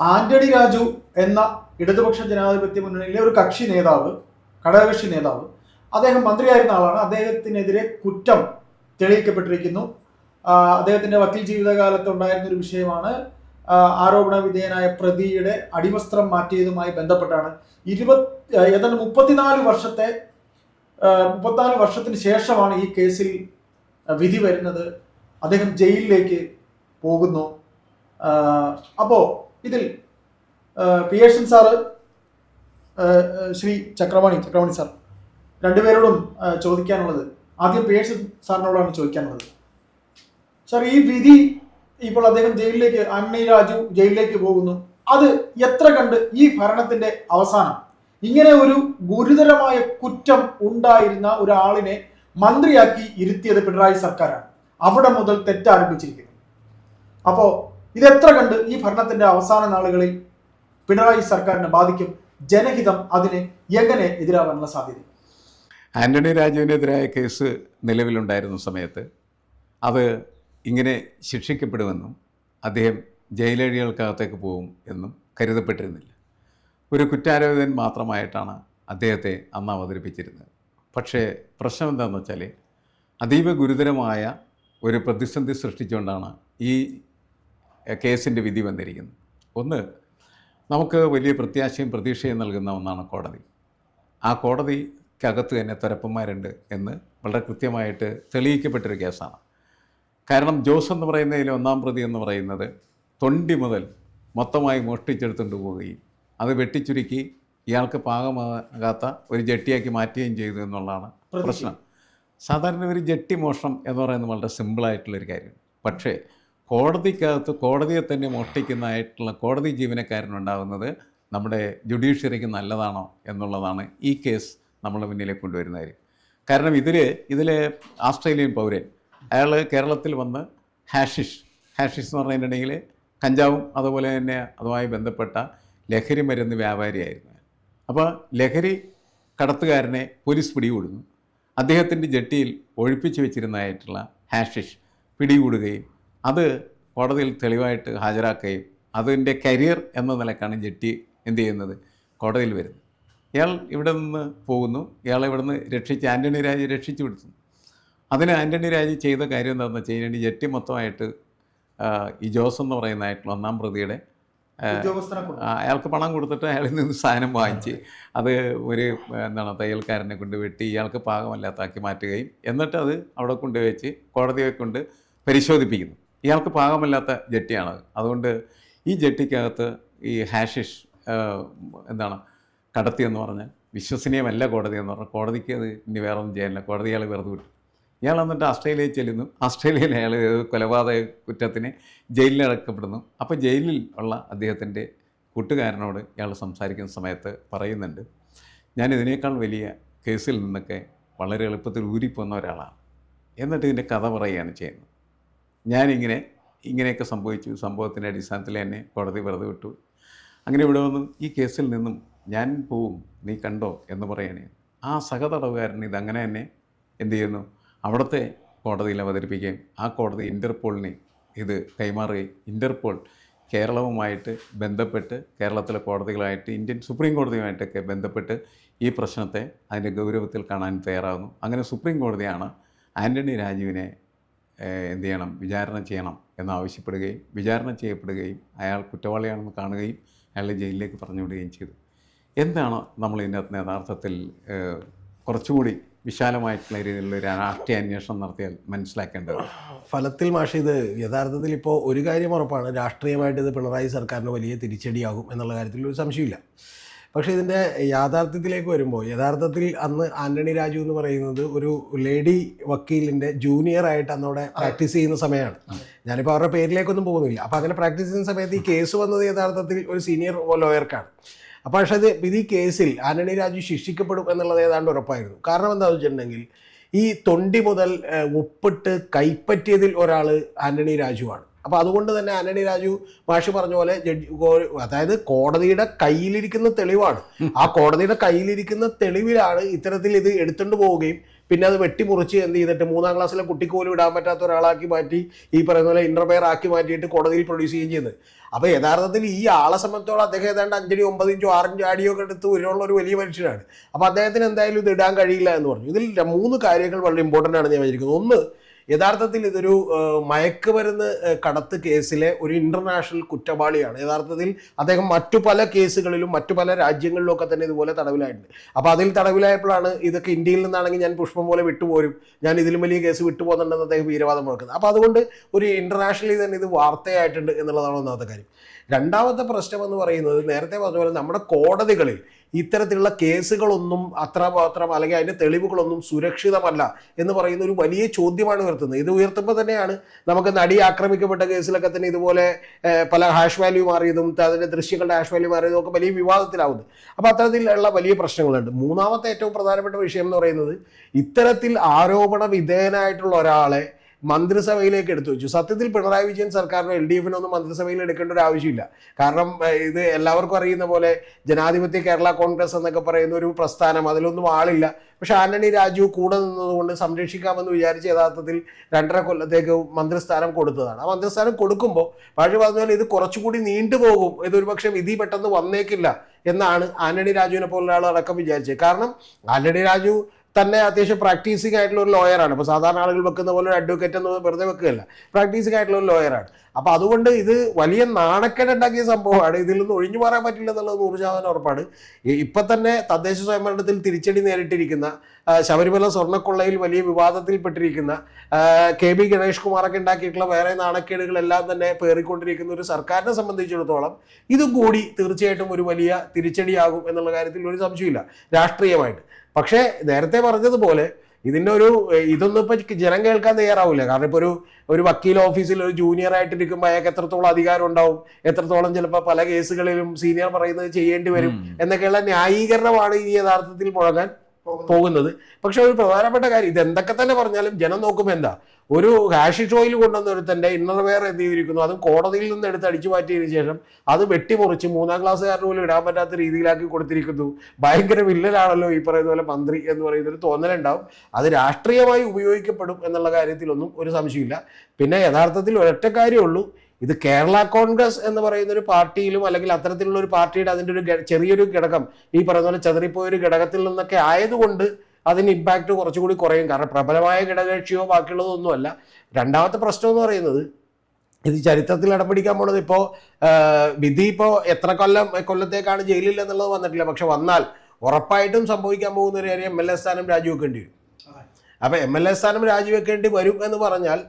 ആന്റണി രാജു എന്ന ഇടതുപക്ഷ ജനാധിപത്യ മുന്നണിയിലെ ഒരു കക്ഷി നേതാവ്, ഘടകകക്ഷി നേതാവ്, അദ്ദേഹം മന്ത്രിയായിരുന്ന ആളാണ്. അദ്ദേഹത്തിനെതിരെ കുറ്റം തെളിയിക്കപ്പെട്ടിരിക്കുന്നു. അദ്ദേഹത്തിന്റെ വക്കീൽ ജീവിതകാലത്ത് ഉണ്ടായിരുന്ന ഒരു വിഷയമാണ് ആരോപണ വിധേയനായ പ്രതിയുടെ അടിവസ്ത്രം മാറ്റിയതുമായി ബന്ധപ്പെട്ടാണ്. 34 വർഷത്തിന് ശേഷമാണ് ഈ കേസിൽ വിധി വരുന്നത്. അദ്ദേഹം ജയിലിലേക്ക് പോകുന്നു. അപ്പോൾ ഇതിൽ Pearson sir, Shri Chakravani sir, രണ്ടുപേരോടും ചോദിക്കാനുള്ളത്, ആദ്യം പിയേഴ്സൺ സാറിനോടാണ് ചോദിക്കാനുള്ളത്. സാർ, ഈ വിധി ഇപ്പോൾ അദ്ദേഹം ആന്റണി രാജു ജയിലിലേക്ക് പോകുന്നു, അത് എത്ര കണ്ട് ഈ ഭരണത്തിന്റെ അവസാനം? ഇങ്ങനെ ഒരു ഗുരുതരമായ കുറ്റം ഉണ്ടായിരുന്ന ഒരാളിനെ മന്ത്രിയാക്കി ഇരുത്തിയത് പിണറായി സർക്കാരാണ്. അവിടെ മുതൽ തെറ്റാരംഭിച്ചിരിക്കുന്നു. അപ്പോൾ ഇതെത്ര കണ്ട് ഈ ഭരണത്തിന്റെ അവസാന നാളുകളിൽ പിണറായി സർക്കാരിനെ ബാധിക്കും? ജനഹിതം അതിന് എങ്ങനെ എതിരാവാനുള്ള സാധ്യത? ആന്റണി രാജുവിനെതിരായ കേസ് നിലവിലുണ്ടായിരുന്ന സമയത്ത് അത് ഇങ്ങനെ ശിക്ഷിക്കപ്പെടുമെന്നും അദ്ദേഹം ജയിലഴികൾക്കകത്തേക്ക് പോകും എന്നും കരുതപ്പെട്ടിരുന്നില്ല. ഒരു കുറ്റാരോപിതൻ മാത്രമായിട്ടാണ് അദ്ദേഹത്തെ അന്ന് അവതരിപ്പിച്ചിരുന്നത്. പക്ഷേ പ്രശ്നം എന്താണെന്ന് വെച്ചാൽ അതീവ ഗുരുതരമായ ഒരു പ്രതിസന്ധി സൃഷ്ടിച്ചുകൊണ്ടാണ് ഈ കേസിൻ്റെ വിധി വന്നിരിക്കുന്നത്. ഒന്ന്, നമുക്ക് വലിയ പ്രത്യാശയും പ്രതീക്ഷയും നൽകുന്ന ഒന്നാണ് കോടതി. ആ കോടതിക്കകത്ത് തന്നെ തുരപ്പന്മാരുണ്ട് എന്ന് വളരെ കൃത്യമായിട്ട് തെളിയിക്കപ്പെട്ടൊരു കേസാണ്. കാരണം ജോസ് എന്ന് പറയുന്നതിൽ ഒന്നാം പ്രതി എന്ന് പറയുന്നത് തൊണ്ടി മുതൽ മൊത്തമായി മോഷ്ടിച്ചെടുത്തുകൊണ്ട് പോവുകയും അത് വെട്ടിച്ചുരുക്കി ഇയാൾക്ക് പാകമാകാത്ത ഒരു ജട്ടിയാക്കി മാറ്റുകയും ചെയ്തു എന്നുള്ളതാണ് പ്രശ്നം. സാധാരണ ഒരു ജട്ടി മോഷണം എന്ന് പറയുന്നത് വളരെ സിമ്പിളായിട്ടുള്ളൊരു കാര്യം. പക്ഷേ കോടതിക്കകത്ത് കോടതിയെ തന്നെ മോഷ്ടിക്കുന്നതായിട്ടുള്ള കോടതി ജീവനക്കാരനുണ്ടാകുന്നത് നമ്മുടെ ജുഡീഷ്യറിക്ക് നല്ലതാണോ എന്നുള്ളതാണ് ഈ കേസ് നമ്മളെ മുന്നിലേക്ക് കൊണ്ടുവരുന്ന കാര്യം. കാരണം ഇതിലെ ആസ്ട്രേലിയൻ പൗരൻ, അയാൾ കേരളത്തിൽ വന്ന് ഹാഷിഷ് എന്ന് പറഞ്ഞിട്ടുണ്ടെങ്കിൽ കഞ്ചാവും അതുപോലെ തന്നെ അതുമായി ബന്ധപ്പെട്ട ലഹരി മരുന്ന് വ്യാപാരിയായിരുന്നു. അപ്പോൾ ലഹരി കടത്തുകാരനെ പോലീസ് പിടികൂടുന്നു. അദ്ദേഹത്തിൻ്റെ ജട്ടിയിൽ ഒഴിപ്പിച്ച് വെച്ചിരുന്നതായിട്ടുള്ള ഹാഷിഷ് പിടികൂടുകയും അത് കോടതിയിൽ തെളിവായിട്ട് ഹാജരാക്കുകയും അതിൻ്റെ കരിയർ എന്ന നിലക്കാണ് ജട്ടി എന്ത് ചെയ്യുന്നത്, കോടതിയിൽ വരുന്നത്. ഇയാൾ ഇവിടെ നിന്ന് പോകുന്നു. ഇയാളെ ഇവിടെ നിന്ന് ആന്റണി രാജു രക്ഷിച്ചു വിടുന്നു. അതിന് ആന്റണി രാജു ചെയ്ത കാര്യം എന്താണെന്ന് വെച്ച് കഴിഞ്ഞാൽ ജട്ടി മൊത്തമായിട്ട് ഈ ജോസ് എന്ന് പറയുന്നതായിട്ടുള്ള ഒന്നാം പ്രതിയുടെ അയാൾക്ക് പണം കൊടുത്തിട്ട് അയാളിൽ നിന്ന് സാധനം വാങ്ങിച്ച് അത് ഒരു തയ്യൽക്കാരനെ കൊണ്ട് വെട്ടി ഇയാൾക്ക് പാകമല്ലാത്താക്കി മാറ്റുകയും എന്നിട്ട് അത് അവിടെ കൊണ്ടുവച്ച് കോടതിയെ കൊണ്ട് പരിശോധിപ്പിക്കുന്നു. ഇയാൾക്ക് പാകമല്ലാത്ത ജട്ടിയാണത്. അതുകൊണ്ട് ഈ ജട്ടിക്കകത്ത് ഈ ഹാഷിഷ് കടത്തിയെന്ന് പറഞ്ഞാൽ വിശ്വസനീയമല്ല കോടതി എന്ന് പറഞ്ഞാൽ കോടതിക്ക് അത് ഇനി വേറെ ഒന്നും ചെയ്യാനില്ല. കോടതി ഇയാൾ വെറുതെ വിട്ടു. ഇയാൾ എന്നിട്ട് ആസ്ട്രേലിയയിൽ ചെല്ലുന്നു. ആസ്ട്രേലിയയിൽ അയാൾ കൊലപാതക കുറ്റത്തിന് ജയിലിലടക്കപ്പെടുന്നു. അപ്പോൾ ജയിലിൽ ഉള്ള അദ്ദേഹത്തിൻ്റെ കൂട്ടുകാരനോട് ഇയാൾ സംസാരിക്കുന്ന സമയത്ത് പറയുന്നുണ്ട്, ഞാൻ ഇതിനേക്കാൾ വലിയ കേസിൽ നിന്നൊക്കെ വളരെ എളുപ്പത്തിൽ ഊരിപ്പോകുന്ന ഒരാളാണ്. എന്നിട്ട് ഇതിൻ്റെ കഥ പറയുകയാണ് ചെയ്യുന്നത്. ഇങ്ങനെയൊക്കെ സംഭവിച്ചു. സംഭവത്തിൻ്റെ അടിസ്ഥാനത്തിൽ എന്നെ കോടതി വെറുതെ വിട്ടു. അങ്ങനെ ഇവിടെ വന്നു ഈ കേസിൽ നിന്നും ഞാൻ പോവും, നീ കണ്ടോ എന്ന് പറയണേ. ആ സഹതടവുകാരൻ ഇതങ്ങനെ തന്നെ എന്ത് ചെയ്യുന്നു, അവിടുത്തെ കോടതിയിൽ അവതരിപ്പിക്കുകയും ആ കോടതി ഇൻ്റർപോളിനെ ഇത് കൈമാറുകയും ഇൻ്റർപോൾ കേരളവുമായിട്ട് ബന്ധപ്പെട്ട് കേരളത്തിലെ കോടതികളായിട്ട് ഇന്ത്യൻ സുപ്രീം കോടതിയുമായിട്ടൊക്കെ ബന്ധപ്പെട്ട് ഈ പ്രശ്നത്തെ അതിൻ്റെ ഗൗരവത്തിൽ കാണാൻ തയ്യാറാകുന്നു. അങ്ങനെ സുപ്രീം കോടതിയാണ് ആന്റണി രാജുവിനെ വിചാരണ ചെയ്യണം എന്നാവശ്യപ്പെടുകയും വിചാരണ ചെയ്യപ്പെടുകയും അയാൾ കുറ്റവാളിയാണെന്ന് കാണുകയും അയാളെ ജയിലിലേക്ക് പറഞ്ഞുവിടുകയും ചെയ്തു. എന്താണ് നമ്മൾ ഇതിനകത്ത് യഥാർത്ഥത്തിൽ കുറച്ചുകൂടി വിശാലമായിട്ടുള്ള രീതിയിലുള്ള ഒരു രാഷ്ട്രീയ അന്വേഷണം നടത്തിയാൽ മനസ്സിലാക്കേണ്ടത്? ഫലത്തിൽ മാഷ്, ഇത് യഥാർത്ഥത്തിൽ ഇപ്പോൾ ഒരു കാര്യം ഉറപ്പാണ്, രാഷ്ട്രീയമായിട്ട് ഇത് പിണറായി സർക്കാരിന് വലിയ തിരിച്ചടിയാകും എന്നുള്ള കാര്യത്തിൽ ഒരു സംശയമില്ല. പക്ഷേ ഇതിൻ്റെ യാഥാർത്ഥ്യത്തിലേക്ക് വരുമ്പോൾ യഥാർത്ഥത്തിൽ അന്ന് ആന്റണി രാജു എന്ന് പറയുന്നത് ഒരു ലേഡി വക്കീലിൻ്റെ ജൂനിയറായിട്ട് അന്നവിടെ പ്രാക്ടീസ് ചെയ്യുന്ന സമയമാണ്. ഞാനിപ്പോൾ അവരുടെ പേരിലേക്കൊന്നും പോകുന്നില്ല. അപ്പോൾ അങ്ങനെ പ്രാക്ടീസ് ചെയ്യുന്ന സമയത്ത് ഈ കേസ് വന്നത് യഥാർത്ഥത്തിൽ ഒരു സീനിയർ ലോയർക്കാണ്. അപ്പോൾ പക്ഷേ ഈ കേസിൽ ആന്റണി രാജു ശിക്ഷിക്കപ്പെടും എന്നുള്ളത് ഏതാണ്ട് ഉറപ്പായിരുന്നു. കാരണം എന്താണെന്ന് വെച്ചിട്ടുണ്ടെങ്കിൽ ഈ തൊണ്ടി മുതൽ ഒപ്പിട്ട് കൈപ്പറ്റിയതിൽ ഒരാൾ ആന്റണി രാജുവാണ്. അപ്പോൾ അതുകൊണ്ട് തന്നെ ആന്റണി രാജു മാഷി പറഞ്ഞ പോലെ അതായത് കോടതിയുടെ കയ്യിലിരിക്കുന്ന തെളിവാണ്. ആ കോടതിയുടെ കയ്യിലിരിക്കുന്ന തെളിവിലാണ് ഇത്തരത്തിൽ ഇത് എടുത്തുകൊണ്ട് പോവുകയും പിന്നെ അത് വെട്ടിമുറിച്ച് എന്ത് ചെയ്തിട്ട് 3ാം ക്ലാസ്സിലെ കുട്ടിക്ക് പോലും ഇടാൻ പറ്റാത്ത ഒരാളാക്കി മാറ്റി ഈ പറയുന്ന പോലെ ഇൻ്റർവെയർ ആക്കി മാറ്റിയിട്ട് കോടതിയിൽ പ്രൊഡ്യൂസ് ചെയ്യുകയും ചെയ്യുന്നത്. അപ്പോൾ യഥാർത്ഥത്തിൽ ഈ ആളെ സംബന്ധിച്ചോളം അദ്ദേഹം ഏതാണ്ട് 5 അടി 9 ഇഞ്ചോ 6 ഇഞ്ചോ അടിയൊക്കെ എടുത്ത് ഉയരമുള്ള ഒരു വലിയ മനുഷ്യനാണ്. അപ്പോൾ അദ്ദേഹത്തിന് എന്തായാലും ഇത് ഇടാൻ കഴിയില്ല എന്ന് പറഞ്ഞു. ഇതിൽ 3 കാര്യങ്ങൾ വളരെ ഇമ്പോർട്ടൻ്റ് ആണ് ഞാൻ വിചാരിക്കുന്നത്. ഒന്ന്, യഥാർത്ഥത്തിൽ ഇതൊരു മയക്കുമരുന്ന് കടത്ത് കേസിലെ ഒരു ഇന്റർനാഷണൽ കുറ്റവാളിയാണ്. യഥാർത്ഥത്തിൽ അദ്ദേഹം മറ്റു പല കേസുകളിലും മറ്റു പല രാജ്യങ്ങളിലും ഒക്കെ തന്നെ ഇതുപോലെ തടവിലായിട്ടുണ്ട്. അപ്പോൾ അതിൽ തടവിലായപ്പോഴാണ് ഇതൊക്കെ ഇന്ത്യയിൽ നിന്നാണെങ്കിൽ ഞാൻ പുഷ്പം പോലെ വിട്ടുപോരും, ഞാൻ ഇതിലും വലിയ കേസ് വിട്ടുപോകുന്നുണ്ടെന്ന് അദ്ദേഹം വീരവാദം മുഴക്കുന്നത്. അപ്പോൾ അതുകൊണ്ട് ഒരു ഇന്റർനാഷണലി തന്നെ ഇത് വാർത്തയായിട്ടുണ്ട് എന്നുള്ളതാണ് ഒന്നാമത്തെ കാര്യം. രണ്ടാമത്തെ പ്രശ്നം എന്ന് പറയുന്നത്, നേരത്തെ പറഞ്ഞ പോലെ നമ്മുടെ കോടതികളിൽ ഇത്തരത്തിലുള്ള കേസുകളൊന്നും അത്രമാത്രം അല്ലെങ്കിൽ അതിൻ്റെ തെളിവുകളൊന്നും സുരക്ഷിതമല്ല എന്ന് പറയുന്ന ഒരു വലിയ ചോദ്യമാണ് ഉയർത്തുന്നത്. ഇത് ഉയർത്തുമ്പോൾ തന്നെയാണ് നമുക്ക് നടി ആക്രമിക്കപ്പെട്ട കേസിലൊക്കെ തന്നെ ഇതുപോലെ പല ഹാഷ് വാല്യൂ മാറിയതും അതിൻ്റെ ദൃശ്യങ്ങളുടെ ഹാഷ് വാല്യൂ മാറിയതും ഒക്കെ വലിയ വിവാദത്തിലാവുന്നത്. അപ്പോൾ അത്തരത്തിലുള്ള വലിയ പ്രശ്നങ്ങളുണ്ട്. മൂന്നാമത്തെ ഏറ്റവും പ്രധാനപ്പെട്ട വിഷയം എന്ന് പറയുന്നത്, ഇത്തരത്തിൽ ആരോപണ വിധേയനായിട്ടുള്ള ഒരാളെ മന്ത്രിസഭയിലേക്ക് എടുത്തു വെച്ചു. സത്യത്തിൽ പിണറായി വിജയൻ സർക്കാരിനോ LDF-നൊന്നും മന്ത്രിസഭയിൽ എടുക്കേണ്ട ഒരു ആവശ്യമില്ല. കാരണം ഇത് എല്ലാവർക്കും അറിയുന്ന പോലെ ജനാധിപത്യ കേരള കോൺഗ്രസ് എന്നൊക്കെ പറയുന്ന ഒരു പ്രസ്ഥാനം, അതിലൊന്നും ആളില്ല. പക്ഷെ ആന്റണി രാജു കൂടെ നിന്നതുകൊണ്ട് സംരക്ഷിക്കാമെന്ന് വിചാരിച്ച് യഥാർത്ഥത്തിൽ 2.5 കൊല്ലത്തേക്ക് മന്ത്രിസ്ഥാനം കൊടുത്തതാണ്. ആ മന്ത്രിസ്ഥാനം കൊടുക്കുമ്പോൾ പക്ഷേ പറഞ്ഞാൽ ഇത് കുറച്ചുകൂടി നീണ്ടുപോകും, ഇതൊരു പക്ഷേ വിധി പെട്ടെന്ന് വന്നേക്കില്ല എന്നാണ് ആന്റണി രാജുവിനെ പോലുള്ള ആളടക്കം വിചാരിച്ചത്. കാരണം ആന്റണി രാജു തന്നെ അത്യാവശ്യം പ്രാക്ടീസിംഗ് ആയിട്ടുള്ള ഒരു ലോയറാണ്. ഇപ്പോൾ സാധാരണ ആളുകൾ വെക്കുന്ന പോലെ ഒരു അഡ്വക്കേറ്റ് എന്ന് വെറുതെ വെക്കുകയല്ല, പ്രാക്ടീസിംഗ് ആയിട്ടുള്ള ഒരു ലോയറാണ്. അപ്പോൾ അതുകൊണ്ട് ഇത് വലിയ നാണക്കേടുണ്ടാക്കിയ സംഭവമാണ്. ഇതിൽ നിന്ന് ഒഴിഞ്ഞു മാറാൻ പറ്റില്ല എന്നുള്ളത് 100% ഉറപ്പാണ്. ഇപ്പം തന്നെ തദ്ദേശ സ്വയംഭരണത്തിൽ തിരിച്ചടി നേരിട്ടിരിക്കുന്ന, ശബരിമല സ്വർണ്ണക്കൊള്ളയിൽ വലിയ വിവാദത്തിൽപ്പെട്ടിരിക്കുന്ന, KB ഗണേഷ് കുമാറൊക്കെ ഉണ്ടാക്കിയിട്ടുള്ള വേറെ നാണക്കേടുകളെല്ലാം തന്നെ പേറിക്കൊണ്ടിരിക്കുന്ന ഒരു സർക്കാരിനെ സംബന്ധിച്ചിടത്തോളം ഇതും കൂടി തീർച്ചയായിട്ടും ഒരു വലിയ തിരിച്ചടിയാകും എന്നുള്ള കാര്യത്തിൽ ഒരു സംശയമില്ല രാഷ്ട്രീയമായിട്ട്. പക്ഷേ നേരത്തെ പറഞ്ഞതുപോലെ ഇതൊന്നും ഇപ്പൊ ജനം കേൾക്കാൻ തയ്യാറാവില്ല. കാരണം ഇപ്പൊ ഒരു വക്കീൽ ഓഫീസിൽ ഒരു ജൂനിയർ ആയിട്ടിരിക്കുമ്പോൾ അയാൾക്ക് എത്രത്തോളം അധികാരം ഉണ്ടാവും, എത്രത്തോളം ചിലപ്പോൾ പല കേസുകളിലും സീനിയർ പറയുന്നത് ചെയ്യേണ്ടി വരും എന്നൊക്കെയുള്ള ന്യായീകരണമാണ് ഈ യഥാർത്ഥത്തിൽ മുഴങ്ങാൻ പോകുന്നത്. പക്ഷെ ഒരു പ്രധാനപ്പെട്ട കാര്യം, ഇത് എന്തൊക്കെ തന്നെ പറഞ്ഞാലും ജനം നോക്കുമ്പോൾ എന്താ, ഒരു ഹാഷ് ഷോയിൽ കൊണ്ടുവന്നൊരുത്തൻ്റെ ഇന്നർവെയർ എന്ത് ചെയ്തിരിക്കുന്നു, അതും കോടതിയിൽ നിന്ന് എടുത്ത് അടിച്ചു മാറ്റിയതിനു ശേഷം അത് വെട്ടിമുറിച്ച് 3ാം ക്ലാസ്സുകാരന് പോലും ഇടാൻ പറ്റാത്ത രീതിയിലാക്കി കൊടുത്തിരിക്കുന്നു. ഭയങ്കര വില്ലനാണല്ലോ ഈ പറയുന്ന പോലെ മന്ത്രി എന്ന് പറയുന്നൊരു തോന്നലുണ്ടാവും. അത് രാഷ്ട്രീയമായി ഉപയോഗിക്കപ്പെടും എന്നുള്ള കാര്യത്തിലൊന്നും ഒരു സംശയമില്ല. പിന്നെ യഥാർത്ഥത്തിൽ ഒരൊറ്റ കാര്യമുള്ളൂ, ഇത് കേരള കോൺഗ്രസ് എന്ന് പറയുന്ന ഒരു പാർട്ടിയിലും അല്ലെങ്കിൽ അത്തരത്തിലുള്ള ഒരു പാർട്ടിയുടെ അതിൻ്റെ ഒരു ചെറിയൊരു ഘടകം ഈ പറയുന്ന പോലെ ചെതറിപ്പോയൊരു ഘടകത്തിൽ നിന്നൊക്കെ ആയതുകൊണ്ട് അതിന് ഇമ്പാക്റ്റ് കുറച്ചുകൂടി കുറയും. കാരണം പ്രബലമായ ഘടകകക്ഷിയോ ബാക്കിയുള്ളതൊന്നുമല്ല. രണ്ടാമത്തെ പ്രശ്നം എന്ന് പറയുന്നത്, ഇത് ചരിത്രത്തിൽ ഇടപിടിക്കാൻ പോണത് ഇപ്പോൾ വിധി ഇപ്പോൾ എത്ര കൊല്ലത്തേക്കാണ് ജയിലിൽ എന്നുള്ളത് വന്നിട്ടില്ല. പക്ഷെ വന്നാൽ ഉറപ്പായിട്ടും സംഭവിക്കാൻ പോകുന്ന ഒരു കാര്യം MLA സ്ഥാനം രാജിവെക്കേണ്ടി വരും. അപ്പോൾ MLA സ്ഥാനം രാജിവെക്കേണ്ടി വരും എന്ന് പറഞ്ഞാൽ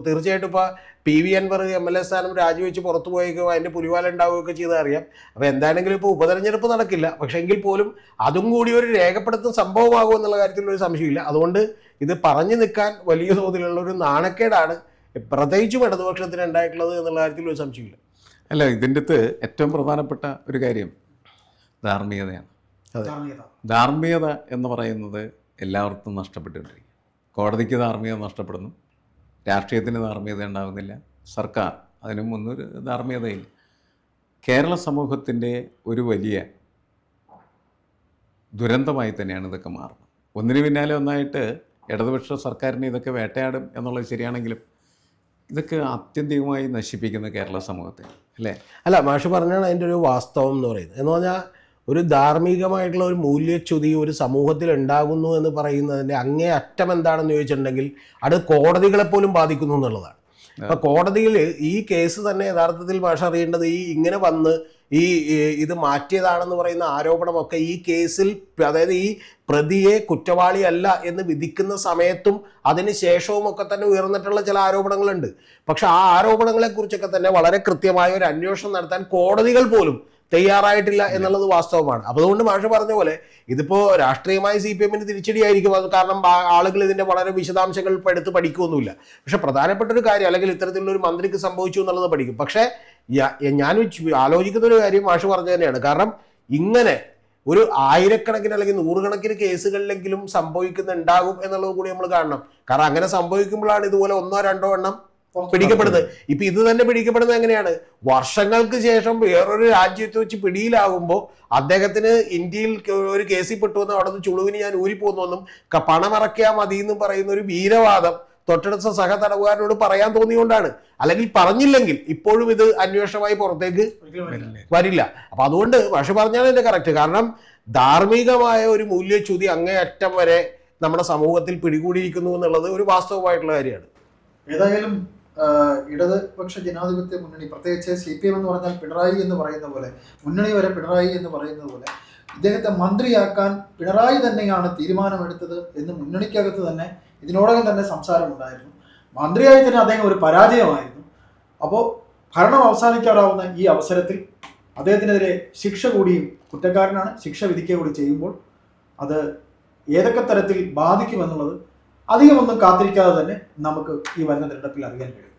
തീർച്ചയായിട്ടും ഇപ്പോൾ PV അൻവർ MLA സ്ഥാനം രാജിവെച്ച് പുറത്തു പോയേക്കോ അതിൻ്റെ പുലിവാല ഉണ്ടാവുകയൊക്കെ ചെയ്താൽ അറിയാം. അപ്പോൾ എന്താണെങ്കിലും ഇപ്പോൾ ഉപതെരഞ്ഞെടുപ്പ് നടക്കില്ല, പക്ഷേ എങ്കിൽ പോലും അതും കൂടി ഒരു രേഖപ്പെടുത്തുന്ന സംഭവമാകും എന്നുള്ള കാര്യത്തിലൊരു സംശയമില്ല. അതുകൊണ്ട് ഇത് പറഞ്ഞു നിൽക്കാൻ വലിയ തോതിലുള്ള ഒരു നാണക്കേടാണ് പ്രത്യേകിച്ചും ഇടതുപക്ഷത്തിന് ഉണ്ടായിട്ടുള്ളത് എന്നുള്ള കാര്യത്തിൽ ഒരു സംശയമില്ല. അല്ല, ഇതിൻ്റെ അകത്ത് ഏറ്റവും പ്രധാനപ്പെട്ട ഒരു കാര്യം ധാർമ്മികതയാണ്. ധാർമ്മികത എന്ന് പറയുന്നത് എല്ലാവർക്കും നഷ്ടപ്പെട്ടുകൊണ്ടിരിക്കും. കോടതിക്ക് ധാർമ്മികത നഷ്ടപ്പെടുന്നു, രാഷ്ട്രീയത്തിന് ധാർമ്മികത ഉണ്ടാകുന്നില്ല, സർക്കാർ അതിനും ഒന്നൊരു ധാർമ്മികതയില്ല. കേരള സമൂഹത്തിൻ്റെ ഒരു വലിയ ദുരന്തമായി തന്നെയാണ് ഇതൊക്കെ മാറുന്നത്. ഒന്നിനു പിന്നാലെ ഒന്നായിട്ട് ഇടതുപക്ഷ സർക്കാരിനെ ഇതൊക്കെ വേട്ടയാടും എന്നുള്ളത് ശരിയാണെങ്കിലും ഇതൊക്കെ ആത്യന്തികമായി നശിപ്പിക്കുന്ന കേരള സമൂഹത്തെ അല്ലേ? അല്ല, മാഷ് പറഞ്ഞാണ് അതിൻ്റെ ഒരു വാസ്തവം എന്ന് പറയുന്നത്. എന്ന് പറഞ്ഞാൽ ഒരു ധാർമ്മികമായിട്ടുള്ള ഒരു മൂല്യച്യുതി ഒരു സമൂഹത്തിൽ ഉണ്ടാകുന്നു എന്ന് പറയുന്നതിൻ്റെ അങ്ങേ അറ്റം എന്താണെന്ന് ചോദിച്ചിട്ടുണ്ടെങ്കിൽ അത് കോടതികളെപ്പോലും ബാധിക്കുന്നു എന്നുള്ളതാണ്. അപ്പോൾ കോടതിയിൽ ഈ കേസ് തന്നെ യഥാർത്ഥത്തിൽ ഭാഷ അറിയേണ്ടത് ഇങ്ങനെ വന്ന് ഇത് മാറ്റിയതാണെന്ന് പറയുന്ന ആരോപണമൊക്കെ ഈ കേസിൽ, അതായത് ഈ പ്രതിയെ കുറ്റവാളിയല്ല എന്ന് വിധിക്കുന്ന സമയത്തും അതിന് ശേഷവും ഒക്കെ തന്നെ ഉയർന്നിട്ടുള്ള ചില ആരോപണങ്ങളുണ്ട്. പക്ഷെ ആ ആരോപണങ്ങളെക്കുറിച്ചൊക്കെ തന്നെ വളരെ കൃത്യമായ ഒരു അന്വേഷണം നടത്താൻ കോടതികൾ പോലും തയ്യാറായിട്ടില്ല എന്നുള്ളത് വാസ്തവമാണ്. അപ്പോൾ അതുകൊണ്ട് മാഷ് പറഞ്ഞ പോലെ ഇതിപ്പോൾ രാഷ്ട്രീയമായി CPM-ന് തിരിച്ചടിയായിരിക്കും. അത് കാരണം ആളുകൾ ഇതിൻ്റെ വളരെ വിശദാംശങ്ങൾ ഇപ്പോൾ എടുത്ത് പഠിക്കുകയൊന്നുമില്ല. പക്ഷെ പ്രധാനപ്പെട്ട ഒരു കാര്യം, അല്ലെങ്കിൽ ഇത്തരത്തിലുള്ള ഒരു മന്ത്രിക്ക് സംഭവിച്ചു എന്നുള്ളത് പഠിക്കും. പക്ഷേ ഞാൻ ആലോചിക്കുന്ന ഒരു കാര്യം മാഷ് പറഞ്ഞു തന്നെയാണ്. കാരണം ഇങ്ങനെ ഒരു ആയിരക്കണക്കിന് അല്ലെങ്കിൽ 100 കണക്കിന് കേസുകളിലെങ്കിലും സംഭവിക്കുന്നുണ്ടാകും എന്നുള്ളത് കൂടി നമ്മൾ കാണണം. കാരണം അങ്ങനെ സംഭവിക്കുമ്പോഴാണ് ഇതുപോലെ 1-2 എണ്ണം പിടിക്കപ്പെടുന്നത്. ഇപ്പൊ ഇത് തന്നെ പിടിക്കപ്പെടുന്നത് എങ്ങനെയാണ്? വർഷങ്ങൾക്ക് ശേഷം വേറൊരു രാജ്യത്ത് വെച്ച് പിടിയിലാകുമ്പോൾ അദ്ദേഹത്തിന് ഇന്ത്യയിൽ ഒരു കേസിൽ പെട്ടുവെന്നും അവിടെ നിന്ന് ചുളുവിന് ഞാൻ ഊരിപ്പോകുന്നെന്നും പണമിറക്കിയാൽ മതി എന്നും പറയുന്ന ഒരു വീരവാദം തൊട്ടടുത്ത സഹ തടവുകാരനോട് പറയാൻ തോന്നിയുകൊണ്ടാണ്. അല്ലെങ്കിൽ പറഞ്ഞില്ലെങ്കിൽ ഇപ്പോഴും ഇത് അന്വേഷണമായി പുറത്തേക്ക് വരില്ല. അപ്പൊ അതുകൊണ്ട് പക്ഷെ പറഞ്ഞാൽ എന്റെ കറക്റ്റ്. കാരണം ധാർമ്മികമായ ഒരു മൂല്യച്യുതി അങ്ങേയറ്റം വരെ നമ്മുടെ സമൂഹത്തിൽ പിടികൂടിയിരിക്കുന്നു എന്നുള്ളത് ഒരു വാസ്തവമായിട്ടുള്ള കാര്യമാണ്. ഏതായാലും ഇടതുപക്ഷ ജനാധിപത്യ മുന്നണി, പ്രത്യേകിച്ച് CPM എന്ന് പറഞ്ഞാൽ പിണറായി എന്ന് പറയുന്ന പോലെ, മുന്നണി വരെ പിണറായി എന്ന് പറയുന്നത് പോലെ, ഇദ്ദേഹത്തെ മന്ത്രിയാക്കാൻ പിണറായി തന്നെയാണ് തീരുമാനമെടുത്തത് എന്ന് മുന്നണിക്കകത്ത് തന്നെ ഇതിനോടകം തന്നെ സംസാരമുണ്ടായിരുന്നു. മന്ത്രിയായി തന്നെ അദ്ദേഹം ഒരു പരാജയമായിരുന്നു. അപ്പോൾ ഭരണം അവസാനിക്കാറാവുന്ന ഈ അവസരത്തിൽ അദ്ദേഹത്തിനെതിരെ ശിക്ഷ കൂടിയും, കുറ്റക്കാരനാണ്, ശിക്ഷ വിധിക്കുക കൂടി ചെയ്യുമ്പോൾ അത് ഏതൊക്കെ തരത്തിൽ ബാധിക്കുമെന്നുള്ളത് അധികമൊന്നും കാത്തിരിക്കാതെ തന്നെ നമുക്ക് ഈ വരുന്ന തിരഞ്ഞെടുപ്പിൽ അറിയാൻ കഴിയും.